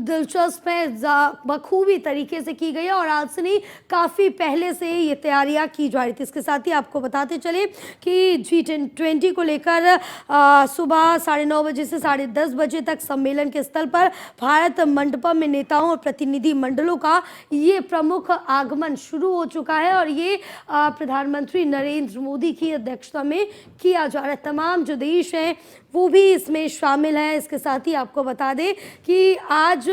दिलचस्प है, बखूबी तरीके से की गई है और आज से नहीं काफ़ी पहले से ये तैयारियां की जा रही थी। इसके साथ ही आपको बताते चले कि G20 को लेकर सुबह 9:30 बजे से 10:30 बजे तक सम्मेलन के स्थल पर भारत मंडपम में नेताओं और प्रतिनिधि मंडलों का ये प्रमुख आगमन शुरू हो चुका है और ये प्रधानमंत्री नरेंद्र मोदी की अध्यक्षता में किया जा रहा है। तमाम जो देश हैं वो भी इसमें शामिल है। इसके साथ ही आपको बता दें कि आज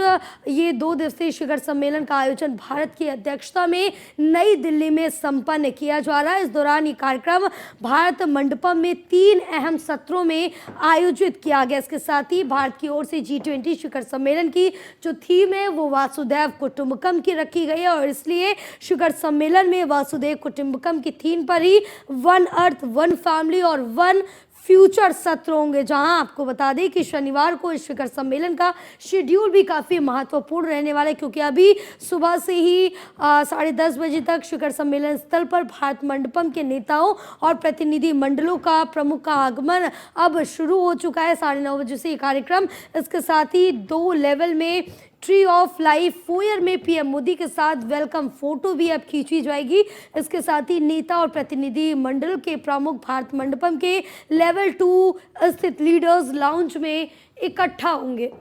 ये 2 दिवसीय शिखर सम्मेलन का आयोजन भारत की अध्यक्षता में नई दिल्ली में संपन्न किया जा रहा है। इस दौरान ये कार्यक्रम भारत मंडपम में 3 अहम सत्रों में आयोजित किया गया। इसके साथ ही भारत की ओर से G20 शिखर सम्मेलन की जो थीम है वो वासुदैव कुटुंबकम की रखी गई है और इसलिए शिखर सम्मेलन में वासुदैव कुटुंबकम की थीम पर ही वन अर्थ, वन फैमिली और वन फ्यूचर सत्र होंगे। जहां आपको बता दें कि शनिवार को इस शिखर सम्मेलन का शेड्यूल भी काफ़ी महत्वपूर्ण रहने वाला है, क्योंकि अभी सुबह से ही 10:30 बजे तक शिखर सम्मेलन स्थल पर भारत मंडपम के नेताओं और प्रतिनिधि मंडलों का प्रमुख का आगमन अब शुरू हो चुका है। 9:30 बजे से ये कार्यक्रम, इसके साथ ही 2 लेवल में ट्री ऑफ लाइफ फोयर में पीएम मोदी के साथ वेलकम फोटो भी अब खींची जाएगी। इसके साथ ही नेता और प्रतिनिधि मंडल के प्रमुख भारत मंडपम के लेवल 2 स्थित लीडर्स लाउंज में इकट्ठा होंगे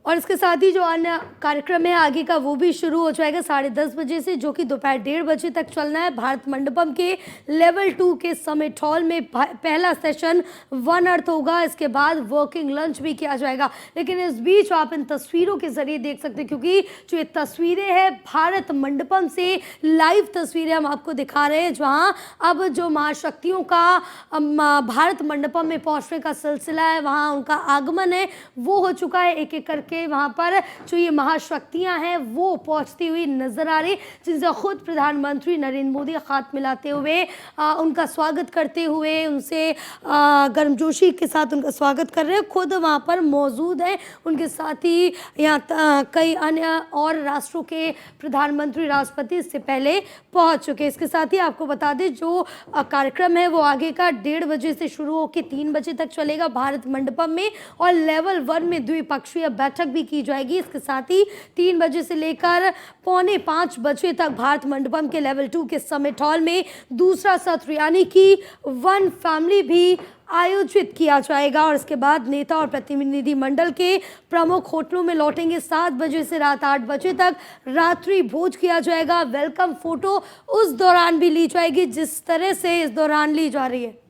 और इसके साथ ही जो अन्य कार्यक्रम है आगे का वो भी शुरू हो जाएगा 10:30 बजे से, जो कि दोपहर 1:30 बजे तक चलना है। भारत मंडपम के लेवल 2 के समिट हॉल में पहला सेशन वन अर्थ होगा। इसके बाद वर्किंग लंच भी किया जाएगा। लेकिन इस बीच आप इन तस्वीरों के जरिए देख सकते हैं, क्योंकि जो ये तस्वीरें हैं भारत मंडपम से लाइव तस्वीरें हम आपको दिखा रहे हैं, जहाँ अब जो महाशक्तियों का भारत मंडपम में पहुँचने का सिलसिला है, वहाँ उनका आगमन है वो हो चुका है। एक एक करके वहां पर जो ये महाशक्तियां हैं वो पहुंचती हुई नजर आ रही, जिनसे खुद प्रधानमंत्री नरेंद्र मोदी हाथ मिलाते हुए उनका स्वागत करते हुए, उनसे गर्मजोशी के साथ उनका स्वागत कर रहे हैं, खुद वहां पर मौजूद हैं। उनके साथ ही यहाँ कई अन्य और राष्ट्रों के प्रधानमंत्री, राष्ट्रपति इससे पहले पहुंच चुके। इसके साथ ही आपको बता दें जो कार्यक्रम है वो आगे का 1:30 बजे से शुरू होकर 3 बजे तक चलेगा भारत मंडपम में और लेवल 1 में द्विपक्षीय बैठक भी की जाएगी। इसके साथ ही 3 बजे से लेकर 4:45 बजे तक भारत मंडपम के लेवल 2 के समिट हॉल में दूसरा सत्र यानी कि वन फैमिली भी आयोजित किया जाएगा और इसके बाद नेता और प्रतिनिधि मंडल के प्रमुख होटलों में लौटेंगे। 7 बजे से रात 8 बजे तक रात्रि भोज किया जाएगा। वेलकम फोटो उस दौरान भी ली जाएगी जिस तरह से इस दौरान ली जा रही है।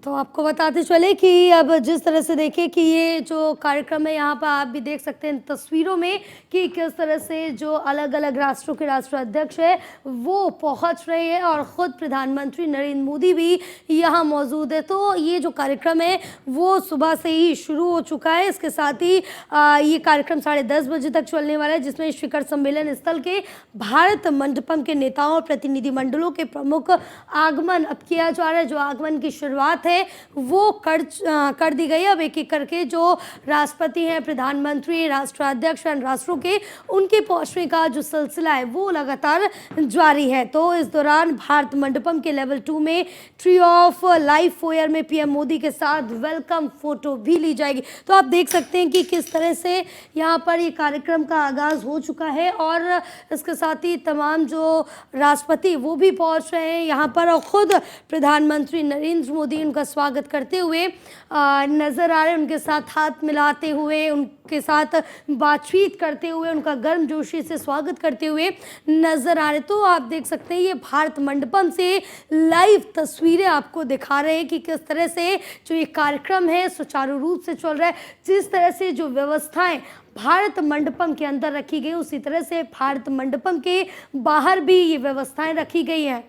तो आपको बताते चले कि अब जिस तरह से देखिए कि ये जो कार्यक्रम है यहाँ पर आप भी देख सकते हैं तस्वीरों में कि किस तरह से जो अलग अलग राष्ट्रों के राष्ट्राध्यक्ष है वो पहुँच रहे हैं और ख़ुद प्रधानमंत्री नरेंद्र मोदी भी यहाँ मौजूद है। तो ये जो कार्यक्रम है वो सुबह से ही शुरू हो चुका है। इसके साथ ही ये कार्यक्रम 10:30 बजे तक चलने वाला है, जिसमें शिखर सम्मेलन स्थल के भारत मंडपम के नेताओं और प्रतिनिधि मंडलों के प्रमुख आगमन अब किया जा रहा है। जो आगमन की शुरुआत है वो कर दी गई। अब एक एक करके जो राष्ट्रपति हैं, प्रधानमंत्री, राष्ट्राध्यक्ष और राष्ट्रों के उनके पहुंचने का जो सिलसिला है वो लगातार जारी है। तो इस दौरान भारत मंडपम के लेवल 2 में ट्री ऑफ लाइफ फोयर में पीएम मोदी के साथ वेलकम फोटो भी ली जाएगी। तो आप देख सकते हैं कि किस तरह से यहाँ पर ये कार्यक्रम का आगाज हो चुका है और इसके साथ ही तमाम जो राष्ट्रपति वो भी पहुँच रहे हैं यहाँ पर और ख़ुद प्रधानमंत्री नरेंद्र मोदी उनका स्वागत करते हुए नजर आ रहे हैं, उनके साथ हाथ मिलाते हुए, उनके साथ बातचीत करते हुए, उनका गर्मजोशी से स्वागत करते हुए नजर आ रहे। तो आप देख सकते हैं ये भारत मंडपम से लाइव तस्वीरें आपको दिखा रहे हैं कि किस तरह से जो ये कार्यक्रम है सुचारू रूप से चल रहा है। जिस तरह से जो व्यवस्थाएं भारत मंडपम के अंदर रखी गई उसी तरह से भारत मंडपम के बाहर भी ये व्यवस्थाएं रखी गई हैं।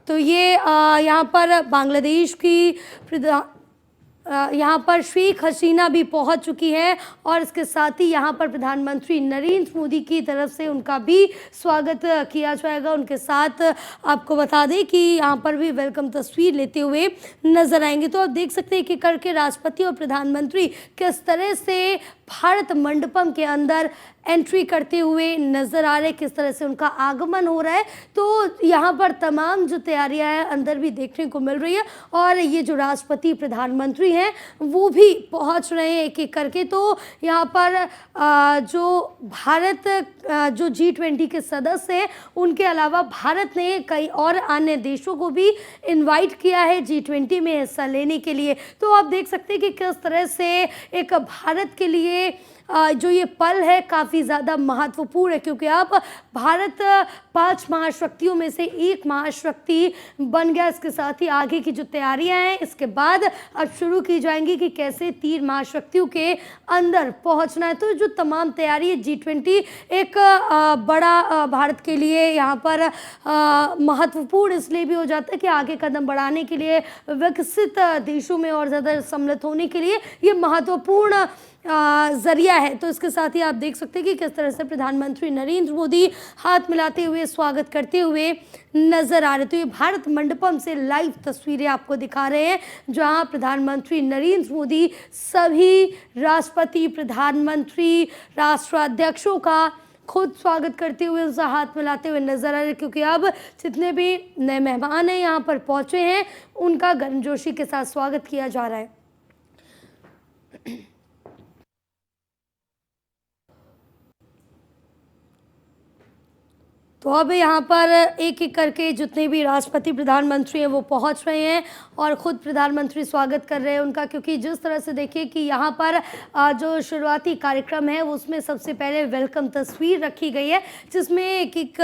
तो ये यहाँ पर बांग्लादेश की यहाँ पर शेख हसीना भी पहुँच चुकी है और इसके साथ ही यहाँ पर प्रधानमंत्री नरेंद्र मोदी की तरफ से उनका भी स्वागत किया जाएगा। उनके साथ आपको बता दें कि यहाँ पर भी वेलकम तस्वीर लेते हुए नजर आएंगे। तो आप देख सकते हैं कि करके राष्ट्रपति और प्रधानमंत्री किस तरह से भारत मंडपम के अंदर एंट्री करते हुए नजर आ रहे, किस तरह से उनका आगमन हो रहा है। तो यहाँ पर तमाम जो तैयारियां हैं अंदर भी देखने को मिल रही है और ये जो राष्ट्रपति प्रधानमंत्री हैं वो भी पहुँच रहे हैं एक एक करके। तो यहाँ पर जो भारत जो G20 के सदस्य हैं उनके अलावा भारत ने कई और अन्य देशों को भी इनवाइट किया है G20 में हिस्सा लेने के लिए। तो आप देख सकते हैं कि किस तरह से एक भारत के लिए जो ये पल है काफ़ी ज़्यादा महत्वपूर्ण है, क्योंकि अब भारत 5 महाशक्तियों में से एक महाशक्ति बन गया। इसके साथ ही आगे की जो तैयारियां हैं इसके बाद अब शुरू की जाएंगी कि कैसे 3 महाशक्तियों के अंदर पहुंचना है। तो जो तमाम तैयारी है G20 एक बड़ा भारत के लिए यहाँ पर महत्वपूर्ण इसलिए भी हो जाता है कि आगे कदम बढ़ाने के लिए, विकसित देशों में और ज़्यादा सम्मिलित होने के लिए ये महत्वपूर्ण जरिया है। तो इसके साथ ही आप देख सकते हैं कि किस तरह से प्रधानमंत्री नरेंद्र मोदी हाथ मिलाते हुए स्वागत करते हुए नजर आ रहे। तो ये भारत मंडपम से लाइव तस्वीरें आपको दिखा रहे हैं जहां प्रधानमंत्री नरेंद्र मोदी सभी राष्ट्रपति, प्रधानमंत्री, राष्ट्राध्यक्षों का खुद स्वागत करते हुए उनसे हाथ मिलाते हुए नजर आ रहे, क्योंकि अब जितने भी नए मेहमान हैं यहाँ पर पहुंचे हैं उनका गर्मजोशी के साथ स्वागत किया जा रहा है। तो अब यहाँ पर एक एक करके जितने भी राष्ट्रपति, प्रधानमंत्री हैं वो पहुँच रहे हैं और ख़ुद प्रधानमंत्री स्वागत कर रहे हैं उनका, क्योंकि जिस तरह से देखिए कि यहाँ पर जो शुरुआती कार्यक्रम है उसमें सबसे पहले वेलकम तस्वीर रखी गई है जिसमें एक एक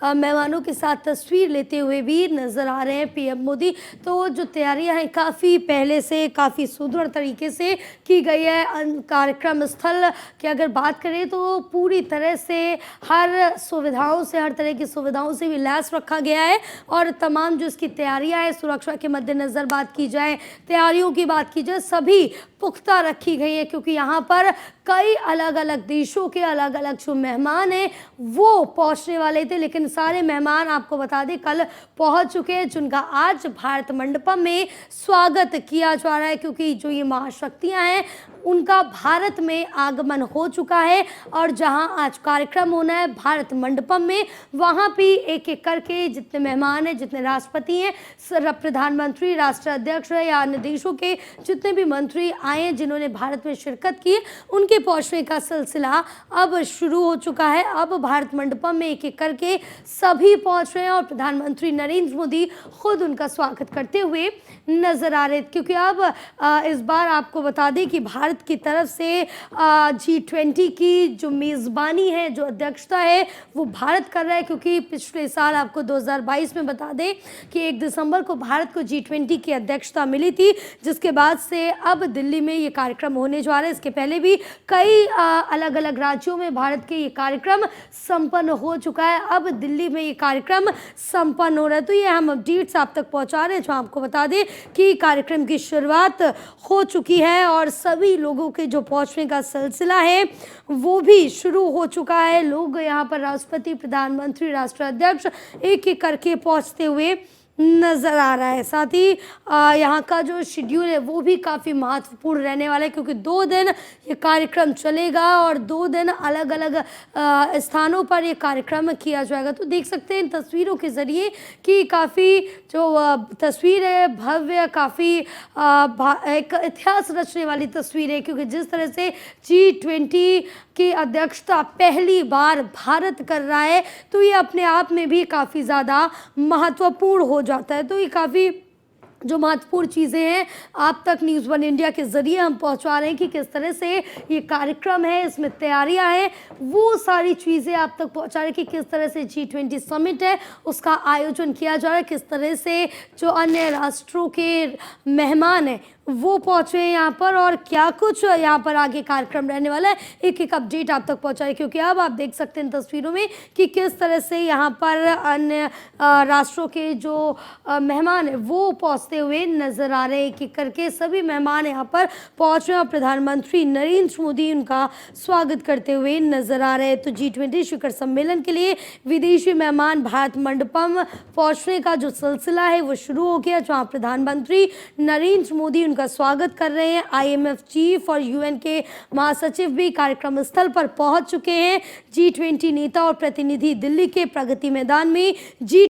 मेहमानों के साथ तस्वीर लेते हुए भी नज़र आ रहे हैं पीएम मोदी। तो जो तैयारियाँ हैं काफ़ी पहले से काफ़ी सुदृढ़ तरीके से की गई है। कार्यक्रम स्थल की अगर बात करें तो पूरी तरह से हर सुविधाओं से, हर तरह की सुविधाओं से भी लैस रखा गया है और तमाम जो इसकी तैयारियां हैं, सुरक्षा के मद्देनज़र बात की जाए, तैयारियों की बात की जाए, सभी पुख्ता रखी गई है, क्योंकि यहाँ पर कई अलग अलग देशों के अलग अलग जो मेहमान हैं वो पहुँचने वाले थे, लेकिन सारे मेहमान आपको बता दें कल पहुँच चुके हैं जिनका आज भारत मंडपम में स्वागत किया जा रहा है, क्योंकि जो ये महाशक्तियाँ हैं उनका भारत में आगमन हो चुका है और जहां आज कार्यक्रम होना है भारत मंडपम में, वहां भी एक एक करके जितने मेहमान हैं, जितने राष्ट्रपति हैं, प्रधानमंत्री, राष्ट्राध्यक्ष या अन्य देशों के जितने भी मंत्री आए हैं जिन्होंने भारत में शिरकत की, उनके पहुंचने का सिलसिला अब शुरू हो चुका है। अब भारत मंडपम में एक एक करके सभी पहुंच रहे हैं और प्रधानमंत्री नरेंद्र मोदी खुद उनका स्वागत करते हुए नजर आ रहे, क्योंकि अब इस बार आपको बता दें कि भारत की तरफ से G20 की जो मेज़बानी है, जो अध्यक्षता है वो भारत कर रहा है, क्योंकि पिछले साल आपको 2022 में बता दें कि 1 दिसंबर को भारत को G20 की अध्यक्षता मिली थी, जिसके बाद से अब दिल्ली में ये कार्यक्रम होने जा रहा है। इसके पहले भी कई अलग अलग राज्यों में भारत के ये कार्यक्रम संपन्न हो चुका है, अब दिल्ली में ये कार्यक्रम संपन्न हो रहा है। तो ये हम अपडेट्स आप तक पहुँचा रहे हैं जो आपको बता दें कि कार्यक्रम की शुरुआत हो चुकी है और सभी लोगों के जो पहुंचने का सिलसिला है वो भी शुरू हो चुका है। लोग यहाँ पर राष्ट्रपति, प्रधानमंत्री, राष्ट्राध्यक्ष एक एक करके पहुंचते हुए नज़र आ रहा है। साथ ही यहाँ का जो शेड्यूल है वो भी काफ़ी महत्वपूर्ण रहने वाला है, क्योंकि 2 दिन ये कार्यक्रम चलेगा और 2 दिन अलग अलग स्थानों पर ये कार्यक्रम किया जाएगा। तो देख सकते हैं इन तस्वीरों के ज़रिए कि काफ़ी जो तस्वीर है भव्य, काफ़ी एक इतिहास रचने वाली तस्वीर है, क्योंकि जिस तरह से G20 की अध्यक्षता पहली बार भारत कर रहा है तो ये अपने आप में भी काफ़ी ज़्यादा महत्वपूर्ण हो जाता है। तो ये काफ़ी जो महत्वपूर्ण चीज़ें हैं आप तक न्यूज़ 1 इंडिया के ज़रिए हम पहुंचा रहे हैं कि किस तरह से ये कार्यक्रम है, इसमें तैयारियां हैं, वो सारी चीज़ें आप तक पहुंचा रहे हैं कि किस तरह से G20 समिट है उसका आयोजन किया जा रहा है, किस तरह से जो अन्य राष्ट्रों के मेहमान हैं वो पहुँचे हैं यहाँ पर और क्या कुछ यहाँ पर आगे कार्यक्रम रहने वाला है, एक एक अपडेट आप तक पहुँचा रहे, क्योंकि अब आप देख सकते हैं इन तस्वीरों में कि किस तरह से यहाँ पर अन्य राष्ट्रों के जो मेहमान हैं वो पहुँचते हुए नज़र आ रहे हैं। एक एक करके सभी मेहमान यहाँ पर पहुँच रहे हैं और प्रधानमंत्री नरेंद्र मोदी उनका स्वागत करते हुए नज़र आ रहे हैं। तो G20 शिखर सम्मेलन के लिए विदेशी मेहमान भारत मंडपम पहुँचने का जो सिलसिला है वो शुरू हो गया, जहाँ प्रधानमंत्री नरेंद्र मोदी उनका स्वागत कर रहे हैं। IMF चीफ और UN के महासचिव भी कार्यक्रम स्थल पर पहुंच चुके हैं। G20 नेता और प्रतिनिधि दिल्ली के प्रगति मैदान में G